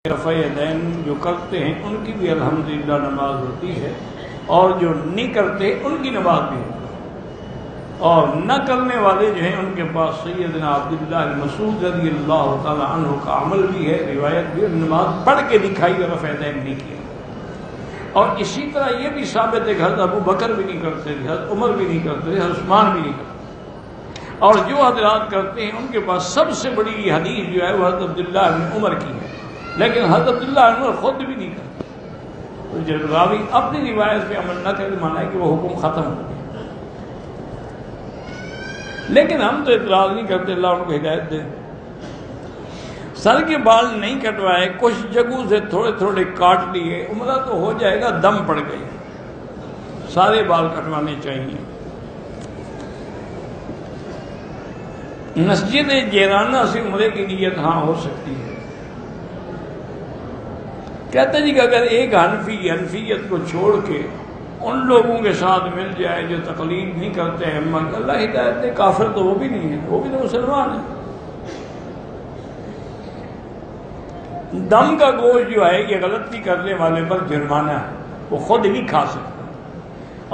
رفع یدین جو کرتے ہیں ان کی بھی الحمدللہ نماز ہوتی ہے، اور جو نہیں کرتے ان کی نماز بھی ہوتی ہے، اور نہ کرنے والے جو ہیں ان کے پاس سیدنا عبداللہ بن مسعود رضی اللہ تعالی عنہ کا عمل بھی ہے، روایت بھی ہے، نماز پڑھ کے دکھائی اور رفع یدین نہیں کیا۔ اور اسی طرح یہ بھی ثابت ہے کہ حضرت ابو بکر بھی نہیں کرتے تھے، حضرت عمر بھی نہیں کرتے تھے، حضرت عثمان بھی نہیں کرتے، اور جو حضرات کرتے ہیں ان کے پاس سب سے بڑی حدیث جو ہے وہ حضرت عبداللہ بن عمر کی ہے، لیکن حضرت عبداللہ بن عمر خود بھی نہیں کرتے۔ تو جب راوی اپنی روایت پہ عمل نہ کرے مانا ہے کہ وہ حکم ختم ہو گیا۔ لیکن ہم تو اعتراض نہیں کرتے، اللہ ان کو ہدایت دے۔ سر کے بال نہیں کٹوائے، کچھ جگہوں سے تھوڑے تھوڑے کاٹ لیے، عمرہ تو ہو جائے گا، دم پڑ گئی، سارے بال کٹوانے چاہیے۔ مسجد جیرانہ سے عمرے کی نیت ہاں ہو سکتی ہے۔ کہتے ہیں کہ اگر ایک حنفیت کو چھوڑ کے ان لوگوں کے ساتھ مل جائے جو تقلید نہیں کرتے ہیں، اللہ ہدایت دے، کافر تو وہ بھی نہیں ہے، وہ بھی تو مسلمان ہے۔ دم کا گوشت جو ہے یہ غلطی کرنے والے پر جرمانہ ہے، وہ خود نہیں کھا سکتا،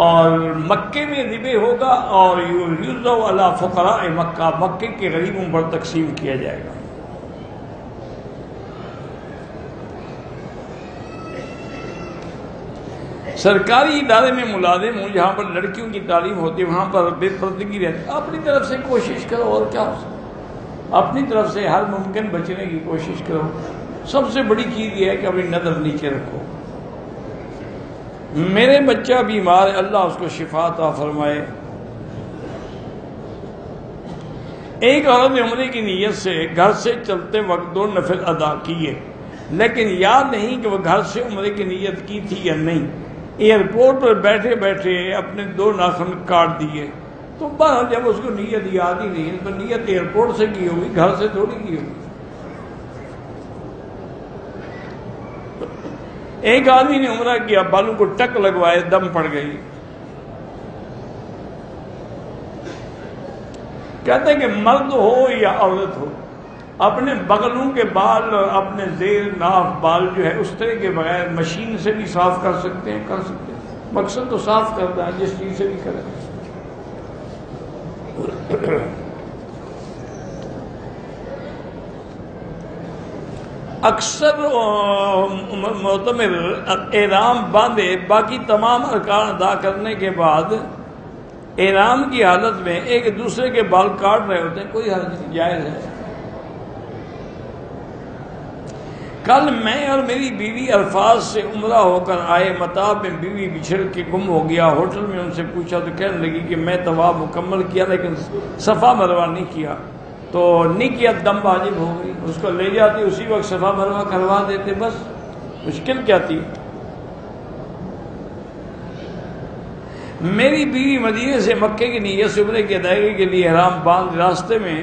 اور مکے میں ذبح ہوگا اور یوزع علی فقراء مکہ، مکے کے غریبوں پر تقسیم کیا جائے گا۔ سرکاری ادارے میں ملازم ہوں جہاں پر لڑکیوں کی تعلیم ہوتی ہے، وہاں پر بے پردگی رہتی ہے، اپنی طرف سے کوشش کرو، اور کیا ہو سکتا، اپنی طرف سے ہر ممکن بچنے کی کوشش کرو۔ سب سے بڑی چیز یہ ہے کہ اپنی نظر نیچے رکھو۔ میرے بچہ بیمار ہے، اللہ اس کو شفا عطا فرمائے۔ ایک عورت نے عمرے کی نیت سے گھر سے چلتے وقت 2 نفل ادا کیے، لیکن یاد نہیں کہ وہ گھر سے عمرے کی نیت کی تھی یا نہیں۔ ایئرپورٹ پر بیٹھے بیٹھے اپنے 2 ناخن کاٹ دیے، تو بہر جب اس کو نیت یاد ہی نہیں، تو نیت ایئرپورٹ سے کی ہوگی، گھر سے تھوڑی کی ہوگی۔ ایک آدمی نے عمرہ کیا، بالوں کو ٹک لگوائے، دم پڑ گئی۔ کہتے ہیں کہ مرد ہو یا عورت ہو، اپنے بغلوں کے بال اور اپنے زیر ناف بال جو ہے اس طرح کے بغیر مشین سے بھی صاف کر سکتے ہیں، کر سکتے ہیں۔ مقصد تو صاف کرتا ہے، جس چیز سے بھی کرے۔ اکثر معتمر احرام باندھے باقی تمام ارکان ادا کرنے کے بعد احرام کی حالت میں ایک دوسرے کے بال کاٹ رہے ہوتے ہیں، کوئی حرج نہیں، جائز ہے۔ کل میں اور میری بیوی الفاظ سے عمرہ ہو کر آئے، مطاف میں بیوی بچھڑ کے گم ہو گیا۔ ہوٹل میں ان سے پوچھا تو کہنے لگی کہ میں طواف مکمل کیا لیکن صفا مروہ نہیں کیا، تو نہیں کیا، دم واجب ہو گئی۔ اس کو لے جاتی، اسی وقت صفا مروہ کروا دیتے، بس مشکل کیا تھی۔ میری بیوی مدینے سے مکے کی نیت سے عمرے کی ادائیگی کے لیے احرام باندھ راستے میں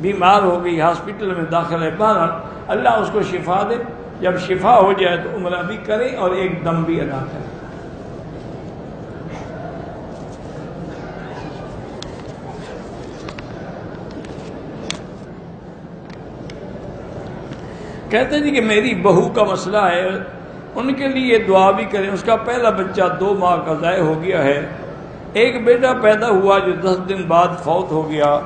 بیمار ہو گئی، ہاسپٹل میں داخل ہے۔ بہرحال اللہ اس کو شفا دے، جب شفا ہو جائے تو عمرہ بھی کرے اور ایک دم بھی ادا کرے۔ کہتے ہیں کہ میری بہو کا مسئلہ ہے، ان کے لیے دعا بھی کریں۔ اس کا پہلا بچہ 2 ماہ کا ضائع ہو گیا ہے، ایک بیٹا پیدا ہوا جو 10 دن بعد فوت ہو گیا۔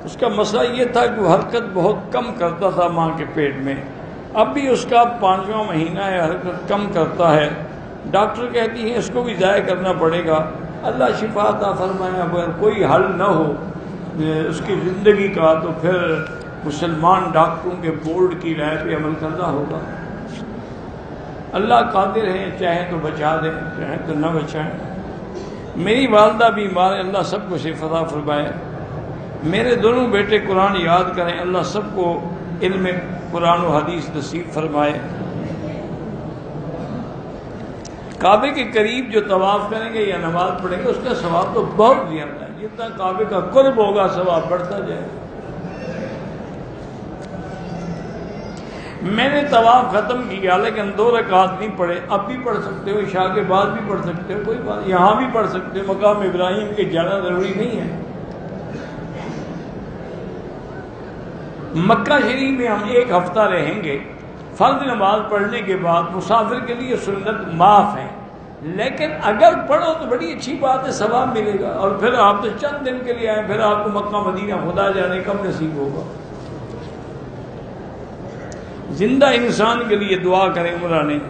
اس کا مسئلہ یہ تھا کہ وہ حرکت بہت کم کرتا تھا ماں کے پیٹ میں، اب بھی اس کا 5واں مہینہ ہے، حرکت کم کرتا ہے۔ ڈاکٹر کہتی ہیں اس کو بھی ضائع کرنا پڑے گا۔ اللہ شفا عطا فرمائے۔ اگر کوئی حل نہ ہو اس کی زندگی کا تو پھر مسلمان ڈاکٹروں کے بورڈ کی رائے پہ عمل کرنا ہوگا۔ اللہ قادر ہیں، چاہیں تو بچا دیں، چاہیں تو نہ بچائیں۔ میری والدہ بیمار ہے، اللہ سب کو شفا عطا فرمائے۔ میرے دونوں بیٹے قرآن یاد کریں، اللہ سب کو علم قرآن و حدیث نصیب فرمائے۔ کعبے کے قریب جو طواف کریں گے یا نماز پڑھیں گے اس کا ثواب تو بہت زیادہ ہے، جتنا کعبے کا قرب ہوگا ثواب بڑھتا جائے۔ میں نے طواف ختم کیا لیکن 2 رکعت نہیں پڑھے، اب بھی پڑھ سکتے ہو، عشاء کے بعد بھی پڑھ سکتے ہو، کوئی بات، یہاں بھی پڑھ سکتے ہو، مقام ابراہیم کے جانا ضروری نہیں ہے۔ مکہ شریف میں ہم 1 ہفتہ رہیں گے، فرض نماز پڑھنے کے بعد مسافر کے لیے سنت معاف ہے، لیکن اگر پڑھو تو بڑی اچھی بات ہے، ثواب ملے گا، اور پھر آپ تو چند دن کے لیے آئے، پھر آپ کو مکہ مدینہ خدا جانے کب نصیب ہوگا۔ زندہ انسان کے لیے دعا کریں عمرہ نہیں۔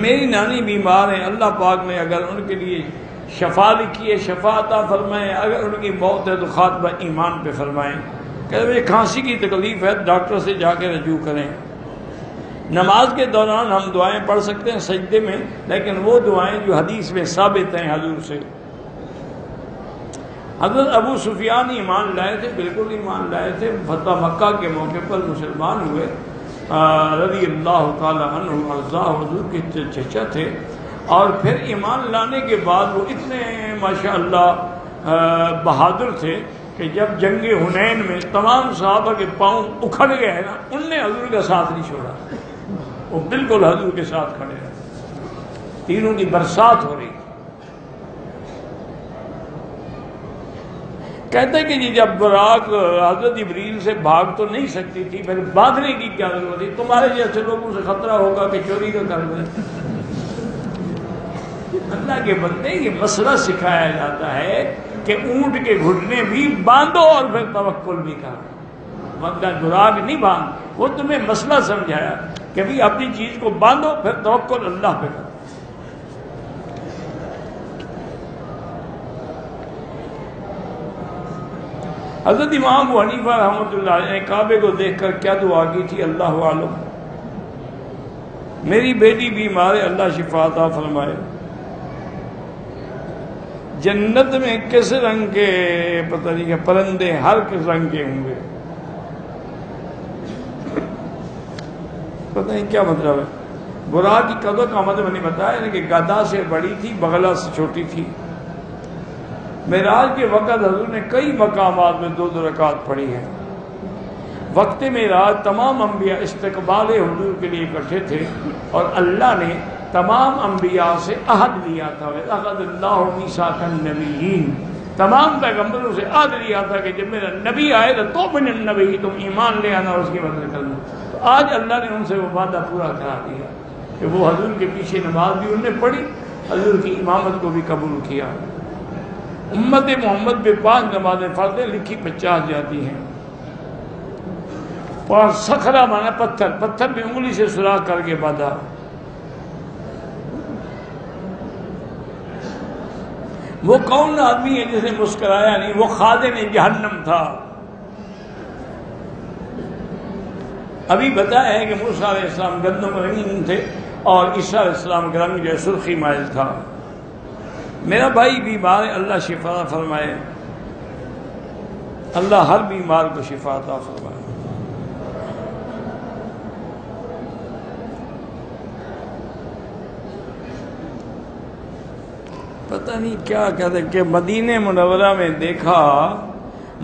میری نانی بیمار ہیں، اللہ پاک نے اگر ان کے لیے شفا لکھی ہے شفا عطا فرمائیں، اگر ان کی موت ہے تو خاتمہ ایمان پہ فرمائیں۔ کہ مجھے کھانسی کی تکلیف ہے، ڈاکٹر سے جا کے رجوع کریں۔ نماز کے دوران ہم دعائیں پڑھ سکتے ہیں سجدے میں، لیکن وہ دعائیں جو حدیث میں ثابت ہیں حضور سے۔ حضرت ابو سفیان ایمان لائے تھے، بالکل ایمان لائے تھے، فتح مکہ کے موقع پر مسلمان ہوئے، رضی اللہ تعالی عنہ ارضاہ، حضور کے چچا تھے، اور پھر ایمان لانے کے بعد وہ اتنے ماشاءاللہ بہادر تھے کہ جب جنگ حنین میں تمام صحابہ کے پاؤں اکھڑ گئے نا، ان نے حضور کا ساتھ نہیں چھوڑا، وہ بالکل حضور کے ساتھ کھڑے رہے۔ تینوں کی برسات ہو رہی، کہتے ہیں کہ جی جب براق حضرت جبریل سے بھاگ تو نہیں سکتی تھی، پھر بھاگنے کی کیا ضرورت تھی، تمہارے جیسے لوگوں سے خطرہ ہوگا کہ چوری کا کر دیں۔ اللہ کے بندے یہ مسئلہ سکھایا جاتا ہے کہ اونٹ کے گھٹنے بھی باندھو اور پھر توکل بھی کرو، بندہ براق نہیں باندھ، وہ تمہیں مسئلہ سمجھایا کہ بھی اپنی چیز کو باندھو پھر توکل اللہ پہ کرو۔ حضرت امام ابو حنیفہ رحمۃ اللہ علیہ نے کعبے کو دیکھ کر کیا دعا کی تھی اللہ عالم، میری بیٹی بیمار ہے، اللہ شفا عطا فرمائے۔ جنت میں کس رنگ کے پتہ نہیں کہ پرندے ہر کس رنگ کے ہوں گے، پتہ نہیں کیا مطلب ہے۔ براق کی قدر کا مطلب نہیں بتایا، یعنی کہ گدھا سے بڑی تھی، بغلہ سے چھوٹی تھی۔ معراج کے وقت حضور نے کئی مقامات میں 2 رکعت پڑھی ہیں۔ وقت معراج تمام انبیاء استقبال حضور کے لیے اکٹھے تھے، اور اللہ نے تمام انبیاء سے عہد لیا تھا، اخذ اللہ میثاق النبیین، تمام پیغمبروں سے عہد لیا تھا کہ جب میرا نبی آئے تو تؤمن النبی، تم ایمان لے آنا اور اس کی مدد کرنا۔ تو آج اللہ نے ان سے وہ وعدہ پورا کرا دیا کہ وہ حضور کے پیچھے نماز بھی انہوں نے پڑھی، حضور کی امامت کو بھی قبول کیا۔ امت محمد پہ 5 نمازیں فرض لکھی 50 جاتی ہیں۔ اور صخرہ مانا پتھر، پتھر میں انگلی سے سوراخ کر کے باندھا۔ وہ کون آدمی ہے جسے مسکرایا نہیں، وہ خادم جہنم تھا۔ ابھی بتایا ہے کہ موسیٰ علیہ السلام گندم رنگین تھے اور عیسیٰ علیہ السلام کا رنگ جو ہے سرخی مائل تھا۔ میرا بھائی بیمار ہے، اللہ شفا فرمائے، اللہ ہر بیمار کو شفا عطا فرمائے۔ پتہ نہیں کیا کہتے کہ مدینہ منورہ میں دیکھا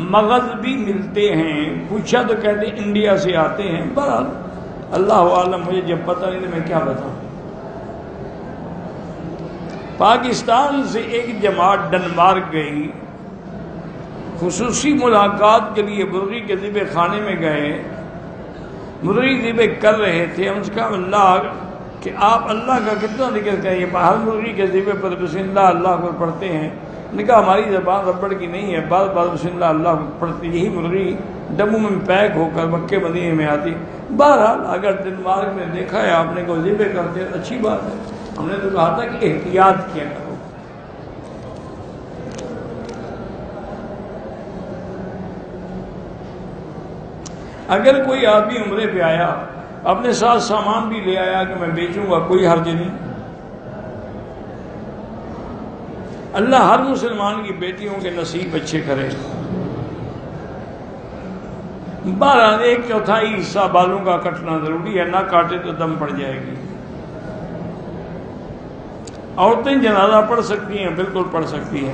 مغز بھی ملتے ہیں، پوچھا تو کہتے انڈیا سے آتے ہیں۔ بہرحال اللہ عالم، مجھے جب پتہ نہیں تو میں کیا بتاؤں۔ پاکستان سے ایک جماعت ڈنمارک گئی، خصوصی ملاقات کے لیے مرغی کے ذبح خانے میں گئے، مرغی ذبح کر رہے ہیں۔ ان سے کہا اللہ کہ آپ اللہ کا کتنا ذکر کریں، ہر مرغی کے ذبح پر بسم اللہ اللہ کو پڑھتے ہیں۔ نے کہا ہماری زبان ربڑ کی نہیں ہے، بار بار بسم اللہ اللہ کو پڑھتے، یہی مرغی ڈبوں میں پیک ہو کر مکے مدینے میں آتی۔ بہرحال اگر ڈنمارک میں دیکھا ہے آپ نے کو ذبح کرتے ہیں اچھی بات ہے، ہم نے تو کہا تھا کہ احتیاط کیا کرو۔ اگر کوئی آدمی عمرے پہ آیا اپنے ساتھ سامان بھی لے آیا کہ میں بیچوں گا، کوئی حرج نہیں۔ اللہ ہر مسلمان کی بیٹیوں کے نصیب اچھے کرے۔ 1/4 حصہ بالوں کا کٹنا ضروری ہے، نہ کاٹے تو دم پڑ جائے گی۔ عورتیں جنازہ پڑھ سکتی ہیں، بالکل پڑھ سکتی ہیں۔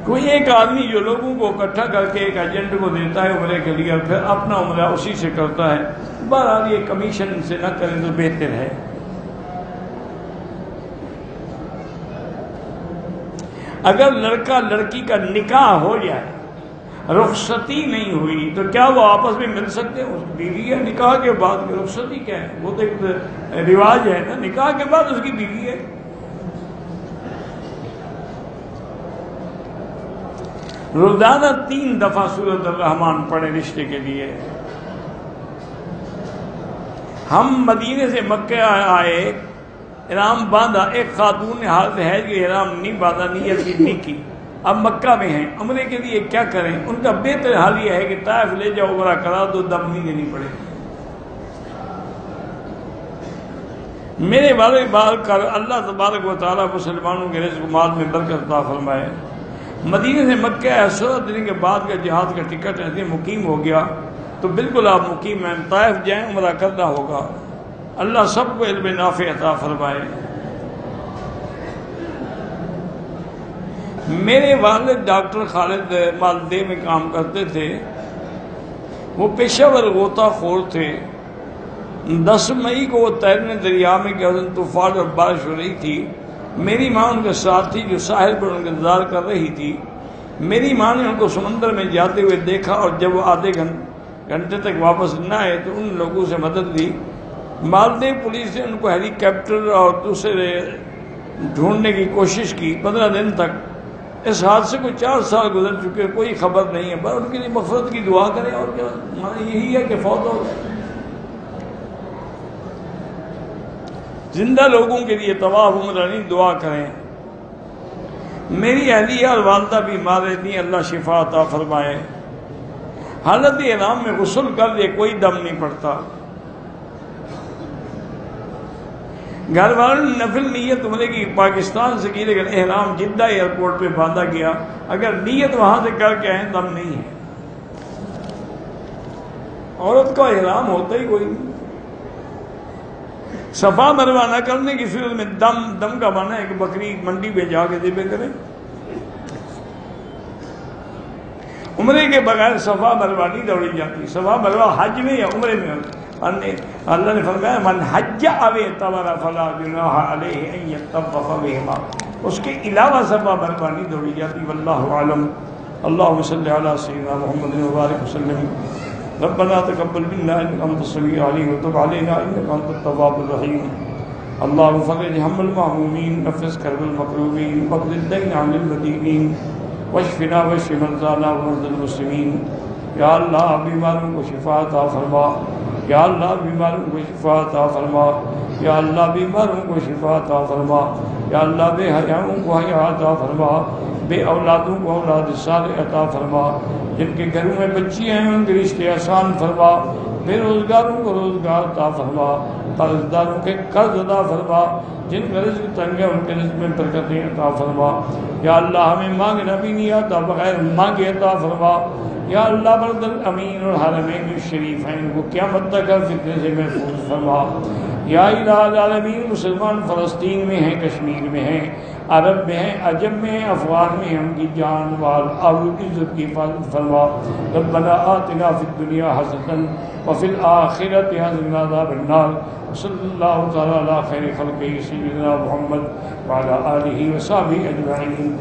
کوئی ایک آدمی جو لوگوں کو اکٹھا کر کے ایک ایجنٹ کو دیتا ہے عمرے کے لیے، اور پھر اپنا عمرہ اسی سے کرتا ہے، بہرحال یہ کمیشن سے نہ کریں تو بہتر ہے۔ اگر لڑکا لڑکی کا نکاح ہو جائے رخصتی نہیں ہوئی تو کیا وہ آپس میں مل سکتے ہیں؟ اس بیوی ہے، نکاح کے بعد کی رخصتی کیا ہے؟ وہ تو ایک رواج ہے نا، نکاح کے بعد اس کی بیوی ہے۔ روزانہ 3 دفعہ سورۃ الرحمن پڑھیں رشتے کے لیے۔ ہم مدینے سے مکہ آئے، احرام باندھا، ایک خاتون نے حالت حیض کے احرام نہیں باندھا، نیت کی نہیں کی، اب مکہ میں ہیں، عمرے کے لیے کیا کریں؟ ان کا بہتر حال یہ ہے کہ طائف لے جاؤ، عمرہ کرا دو، دم نہیں دینی پڑے۔ میرے والے بال کر اللہ تبارک و تعالیٰ مسلمانوں کے رزق و مال میں برکت عطا فرمائے۔ مدینے سے مکہ 16 دن کے بعد کا جہاد کا ٹکٹ ایسے مقیم ہو گیا تو بالکل آپ مقیم ہیں، طائف جائیں، عمرہ کرنا ہوگا۔ اللہ سب کو علم نافع عطا فرمائے۔ میرے والد ڈاکٹر خالد مالدے میں کام کرتے تھے، وہ پیشہ ور غوطہ خور تھے۔ 10 مئی کو وہ تیرنے دریا میں کہ طوفان اور بارش ہو رہی تھی، میری ماں ان کے ساتھ تھی جو ساحل پر ان کا انتظار کر رہی تھی۔ میری ماں نے ان کو سمندر میں جاتے ہوئے دیکھا اور جب وہ آدھے گھنٹے تک واپس نہ آئے تو ان لوگوں سے مدد لی۔ مالدے پولیس نے ان کو ہیلی کاپٹر اور دوسرے ڈھونڈنے کی کوشش کی 15 دن تک۔ اس حادثے کو 4 سال گزر چکے، کوئی خبر نہیں ہے، پر ان کے لیے مغفرت کی دعا کریں، اور کیا معنی یہی ہے کہ فوت ہو گئے۔ زندہ لوگوں کے لیے طواف عمرہ نہیں، دعا کریں۔ میری اہلیہ اور والدہ بیمار رہتی ہیں، اللہ شفا عطا فرمائے۔ حالت احرام میں غسل کر لے، کوئی دم نہیں پڑتا۔ گھر والوں نے نفل نیت عمرے کی پاکستان سے کی، لیکن احرام جدہ ایئرپورٹ پہ باندھا گیا، اگر نیت وہاں سے کر کے آئیں دم نہیں ہے۔ عورت کا احرام ہوتا ہی کوئی نہیں۔ صفا مروہ نہ کرنے کی صورت میں دم کا معنی ہے کہ بکری منڈی پہ جا کے ذبح کریں۔ عمرے کے بغیر صفا مروہ نہیں دوڑی جاتی، صفا مروہ حج میں یا عمرے میں ہوتی۔ اللہ نے فرمایا من حج او اعتمر فلا جناح علیہ ان یطوف بہما، اس کے علاوہ صفا مروہ نہیں دوڑی جاتی۔ واللہ اعلم۔ اللہم صلی علی سیدنا محمد وبارک وسلم۔ ربنا تقبل منا انك انت السميع العليم وتب علينا انك انت التواب الرحيم۔ اللهم فرج هم المهمومين، نفس كرب المكروبين، واقض الدين عن المدينين، واشفنا واشف مرضانا ومرضى المسلمين۔ یا اللہ بیماروں کو شفا عطا فرما، یا اللہ بیماروں کو شفا عطا فرما، یا اللہ بیماروں کو شفا عطا فرما، یا اللہ بے حیاؤں کو حیا عطا فرما، بے اولادوں کو اولاد صالح عطا فرما، جن کے گھروں میں بچیاں ہیں ان کے رشتے آسان فرما، بے روزگاروں کو روزگار عطا فرما، قرض داروں کے قرض عطا فرما، جن کا رزق تنگ ہے ان کے رزق میں برکتیں عطا فرما۔ یا اللہ ہمیں مانگنا بھی نہیں آتا، بغیر مانگے عطا فرما۔ یا اللہ بلد الامین اور حرمین الشریفین کو قیامت تک فتنے سے محفوظ فرما۔ یا الہ العالمین، مسلمان فلسطین میں ہیں، کشمیر میں ہیں، عرب میں ہیں، عجم میں ہیں، افغان میں ہیں، ان کی جان مال آبرو عزت کی حفاظت فرما۔ ربنا آتنا فی الدنیا حسنۃ وفی الآخرۃ حسنۃ وقنا عذاب النار۔ صلی اللہ تعالی علی خیر خلقہ سیدنا محمد وعلی آلہ وصحبہ اجمعین۔